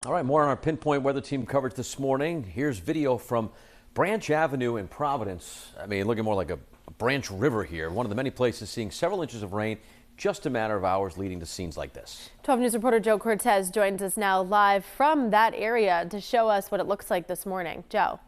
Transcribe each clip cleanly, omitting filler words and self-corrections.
All right, more on our pinpoint weather team coverage this morning. Here's video from Branch Avenue in Providence. I mean, looking more like a branch river here. One of the many places seeing several inches of rain, just a matter of hours, leading to scenes like this. 12 News reporter Joe Cortez joins us now live from that area to show us what it looks like this morning. Joe.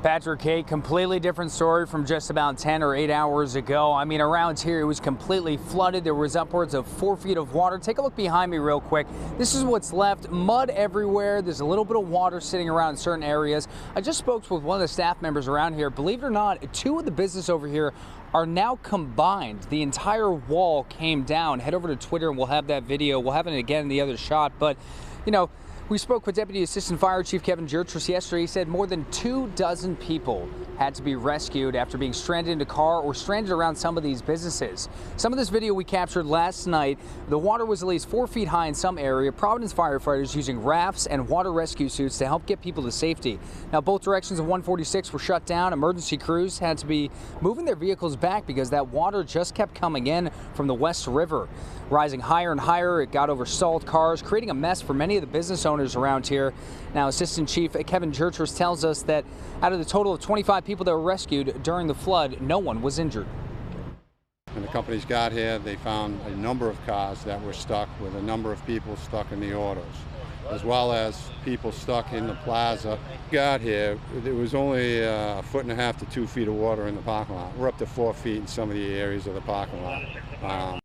Patrick, Kate, completely different story from just about 10 or 8 hours ago. I mean, around here, it was completely flooded. There was upwards of 4 feet of water. Take a look behind me real quick. This is what's left. Mud everywhere. There's a little bit of water sitting around in certain areas. I just spoke with one of the staff members around here. Believe it or not, 2 of the businesses over here are now combined. The entire wall came down. Head over to Twitter and we'll have that video. We'll have it again in the other shot. But, you know, we spoke with Deputy Assistant Fire Chief Kevin Jertris yesterday. He said more than 24 people had to be rescued after being stranded in a car or stranded around some of these businesses. Some of this video we captured last night. The water was at least 4 feet high in some area. Providence firefighters using rafts and water rescue suits to help get people to safety. Now, both directions of 146 were shut down. Emergency crews had to be moving their vehicles back because that water just kept coming in from the West River. Rising higher and higher, it got over stalled cars, creating a mess for many of the business owners around here. Now, Assistant Chief Kevin Jertris tells us that out of the total of 25 people that were rescued during the flood, no one was injured. When the companies got here, they found a number of cars that were stuck with a number of people stuck in the autos, as well as people stuck in the plaza. Got here, there was only 1.5 to 2 feet of water in the parking lot. We're up to 4 feet in some of the areas of the parking lot.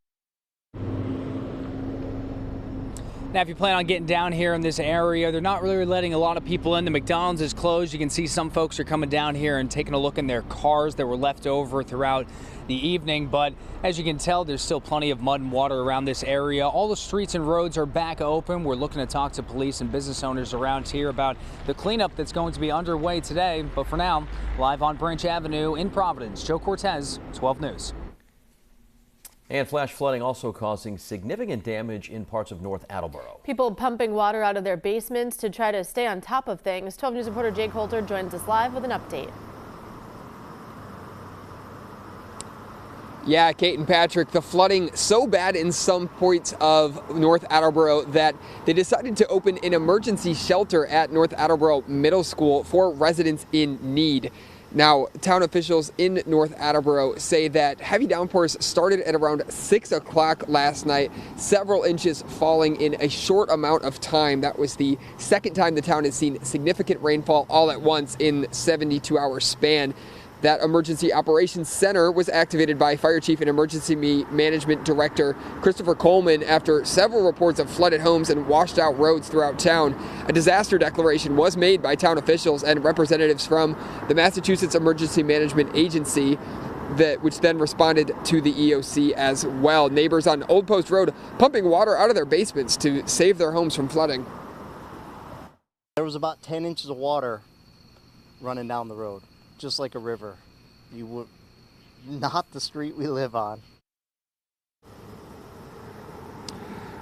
Now, if you plan on getting down here in this area, they're not really letting a lot of people in. The McDonald's is closed. You can see some folks are coming down here and taking a look in their cars that were left over throughout the evening. But as you can tell, there's still plenty of mud and water around this area. All the streets and roads are back open. We're looking to talk to police and business owners around here about the cleanup that's going to be underway today. But for now, live on Branch Avenue in Providence, Joe Cortez, 12 News. And flash flooding also causing significant damage in parts of North Attleboro. People pumping water out of their basements to try to stay on top of things. 12 News reporter Jake Holter joins us live with an update. Yeah, Kate and Patrick, the flooding so bad in some points of North Attleboro that they decided to open an emergency shelter at North Attleboro Middle School for residents in need. Now, town officials in North Attleboro say that heavy downpours started at around 6 o'clock last night, several inches falling in a short amount of time. That was the second time the town has seen significant rainfall all at once in 72-hour span. That Emergency Operations Center was activated by Fire Chief and Emergency Management Director Christopher Coleman after several reports of flooded homes and washed out roads throughout town. A disaster declaration was made by town officials and representatives from the Massachusetts Emergency Management Agency, which then responded to the EOC as well. Neighbors on Old Post Road pumping water out of their basements to save their homes from flooding. There was about 10 inches of water running down the road, just like a river. You would not the street we live on.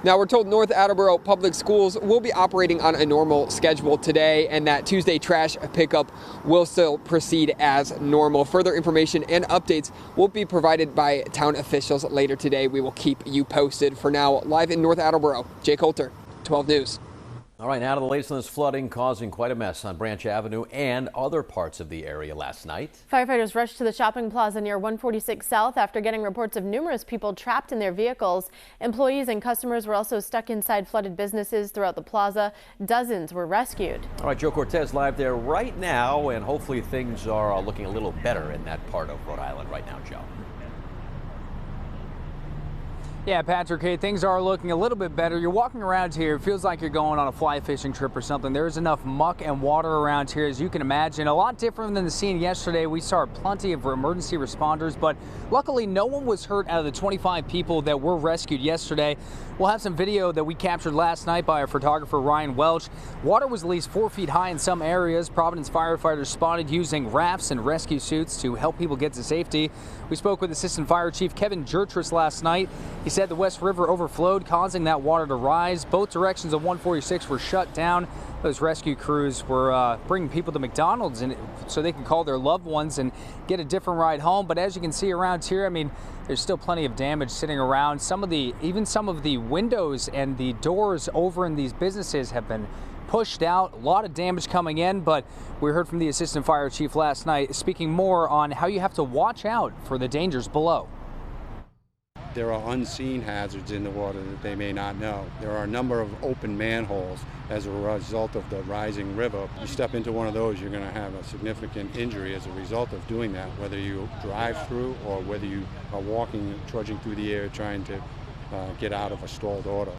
Now, we're told North Attleboro Public Schools will be operating on a normal schedule today, and that Tuesday trash pickup will still proceed as normal. Further information and updates will be provided by town officials later today. We will keep you posted. For now, live in North Attleboro, Jake Holter, 12 News. All right, now to the latest on this flooding causing quite a mess on Branch Avenue and other parts of the area last night. Firefighters rushed to the shopping plaza near 146 South after getting reports of numerous people trapped in their vehicles. Employees and customers were also stuck inside flooded businesses throughout the plaza. Dozens were rescued. All right, Joe Cortez live there right now, and hopefully things are looking a little better in that part of Rhode Island right now, Joe. Yeah, Patrick, hey, things are looking a little bit better. You're walking around here, it feels like you're going on a fly fishing trip or something. There's enough muck and water around here, as you can imagine. A lot different than the scene yesterday. We saw plenty of emergency responders, but luckily no one was hurt out of the 25 people that were rescued yesterday. We'll have some video that we captured last night by our photographer, Ryan Welch. Water was at least 4 feet high in some areas. Providence firefighters spotted using rafts and rescue suits to help people get to safety. We spoke with Assistant Fire Chief Kevin Jertris last night. He He said the West River overflowed, causing that water to rise. Both directions of 146 were shut down. Those rescue crews were bringing people to McDonald's so they can call their loved ones and get a different ride home. But as you can see around here, I mean, there's still plenty of damage sitting around. Even some of the windows and the doors over in these businesses have been pushed out. A lot of damage coming in, but we heard from the assistant fire chief last night speaking more on how you have to watch out for the dangers below. There are unseen hazards in the water that they may not know. There are a number of open manholes as a result of the rising river. You step into one of those, you're going to have a significant injury as a result of doing that, whether you drive through or whether you are walking, trudging through the air trying to get out of a stalled auto.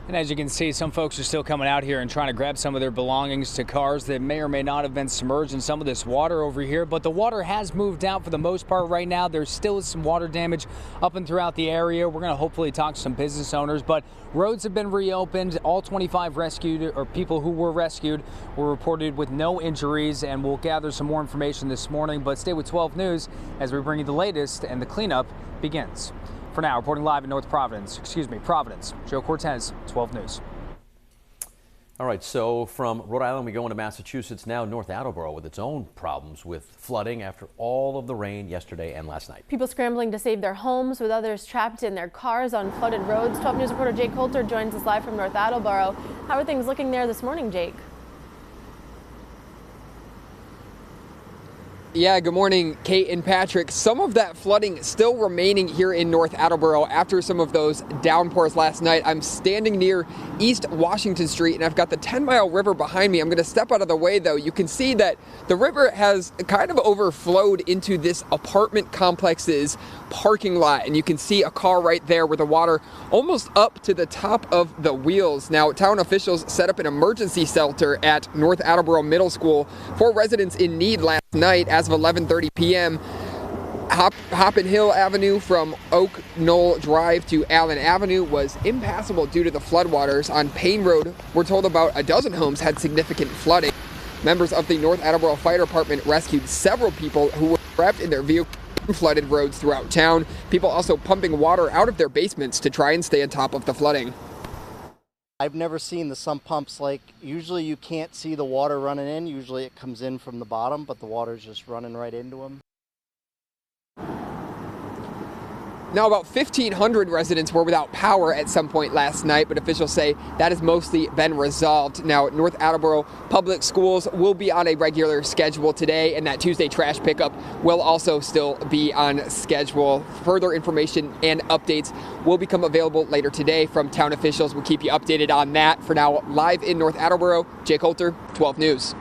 And as you can see, some folks are still coming out here and trying to grab some of their belongings to cars that may or may not have been submerged in some of this water over here. But the water has moved out for the most part right now. There's still some water damage up and throughout the area. We're going to hopefully talk to some business owners, but roads have been reopened. All 25 rescued or people who were rescued were reported with no injuries, and we'll gather some more information this morning. But stay with 12 News as we bring you the latest and the cleanup begins. For now, reporting live in Providence, Joe Cortez, 12 News. All right, so from Rhode Island, we go into Massachusetts now. North Attleboro with its own problems with flooding after all of the rain yesterday and last night. People scrambling to save their homes, with others trapped in their cars on flooded roads. 12 News reporter Jake Coulter joins us live from North Attleboro. How are things looking there this morning, Jake? Yeah, good morning, Kate and Patrick. Some of that flooding still remaining here in North Attleboro after some of those downpours last night. I'm standing near East Washington Street, and I've got the 10-mile river behind me. I'm going to step out of the way, though. You can see that the river has kind of overflowed into this apartment complex's parking lot, and you can see a car right there with the water almost up to the top of the wheels. Now, town officials set up an emergency shelter at North Attleboro Middle School for residents in need last night as of 11:30 p.m. Hoppin Hill Avenue from Oak Knoll Drive to Allen Avenue was impassable due to the floodwaters. On Payne Road, we're told about a dozen homes had significant flooding. Members of the North Attleboro Fire Department rescued several people who were trapped in their vehicle flooded roads throughout town. People also pumping water out of their basements to try and stay on top of the flooding. I've never seen the sump pumps, like, usually you can't see the water running in. Usually it comes in from the bottom, but the water's just running right into them. Now, about 1,500 residents were without power at some point last night, but officials say that has mostly been resolved. Now, North Attleboro Public Schools will be on a regular schedule today, and that Tuesday trash pickup will also still be on schedule. Further information and updates will become available later today from town officials. We'll keep you updated on that. For now, live in North Attleboro, Jake Coulter, 12 News.